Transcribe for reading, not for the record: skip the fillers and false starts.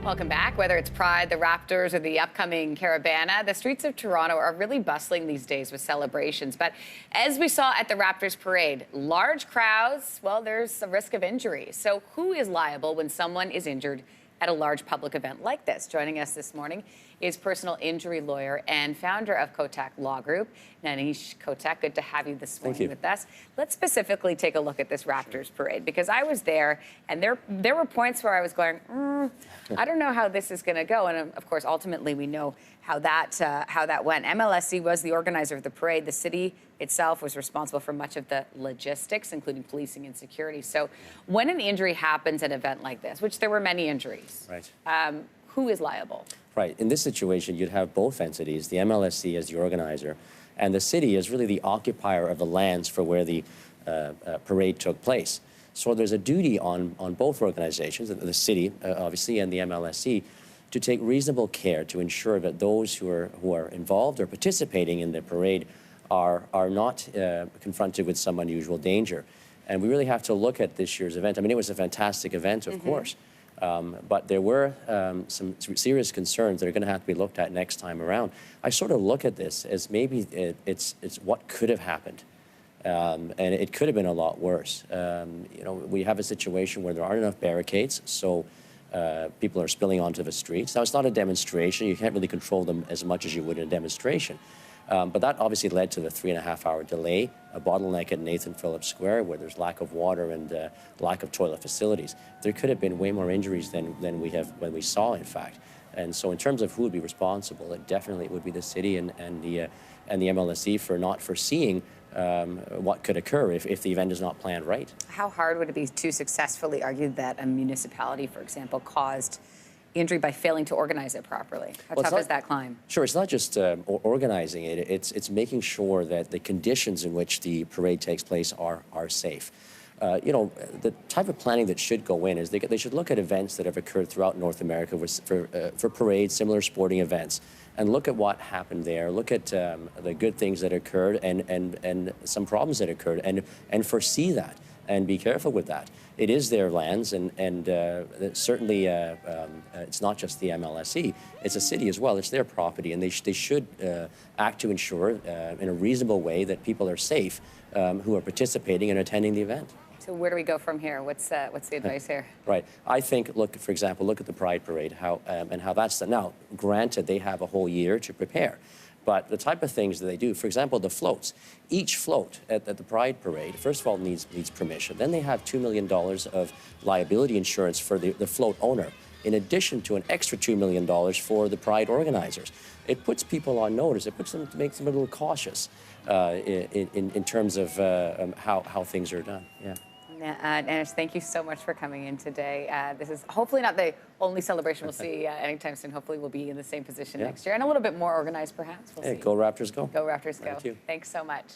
Welcome back. Whether it's Pride, the Raptors, or the upcoming Caravana, the streets of Toronto are really bustling these days with celebrations. But as we saw at the Raptors parade, large crowds, well, there's a risk of injury. So who is liable when someone is injured at a large public event like this? Joining us this morning is personal injury lawyer and founder of Kotak Law Group, Nanish Kotak. Good to have you this morning with us. Let's specifically take a look at this Raptors parade, because I was there, and there were points where I was going, I don't know how this is going to go. And of course, ultimately, we know how that went. MLSE was the organizer of the parade. The city itself was responsible for much of the logistics, including policing and security. So when an injury happens at an event like this, which there were many injuries, right, who is liable? Right. In this situation, you'd have both entities, the MLSE as the organizer, and the city is really the occupier of the lands for where the parade took place. So there's a duty on both organizations, the city, obviously, and the MLSE, to take reasonable care to ensure that those who are involved or participating in the parade are not confronted with some unusual danger. And we really have to look at this year's event. I mean, it was a fantastic event, of course, but there were some serious concerns that are going to have to be looked at next time around. I sort of look at this as maybe it's what could have happened. And it could have been a lot worse. You know, we have a situation where there aren't enough barricades, so people are spilling onto the streets. Now, it's not a demonstration. You can't really control them as much as you would in a demonstration. But that obviously led to the 3.5-hour delay, a bottleneck at Nathan Phillips Square, where there's lack of water and lack of toilet facilities. There could have been way more injuries than we saw, in fact. And so in terms of who would be responsible, it definitely would be the city and the MLSE for not foreseeing what could occur if the event is not planned right. How hard would it be to successfully argue that a municipality, for example, caused injury by failing to organize it properly? How tough is that climb? Sure, it's not just organizing it, it's making sure that the conditions in which the parade takes place are safe. You know, the type of planning that should go in is they should look at events that have occurred throughout North America for parades, similar sporting events, and look at what happened there, look at the good things that occurred and some problems that occurred, and foresee that and be careful with that. It is their lands, and certainly it's not just the MLSE, it's a city as well, it's their property, and they should act to ensure in a reasonable way that people are safe who are participating and attending the event. So where do we go from here? What's the advice here? Right. I think, for example, look at the Pride Parade, how that's done. Now, granted, they have a whole year to prepare, but the type of things that they do, for example, the floats. Each float at the Pride Parade, first of all, needs permission. Then they have $2 million of liability insurance for the float owner, in addition to an extra $2 million for the Pride organizers. It puts people on notice. It makes them a little cautious in terms of how things are done. Yeah. Nanish, thank you so much for coming in today. This is hopefully not the only celebration we'll see anytime soon. Hopefully we'll be in the same position next year and a little bit more organized, perhaps. We'll see. Go Raptors, go. Go Raptors, go. Thank you. Thanks so much.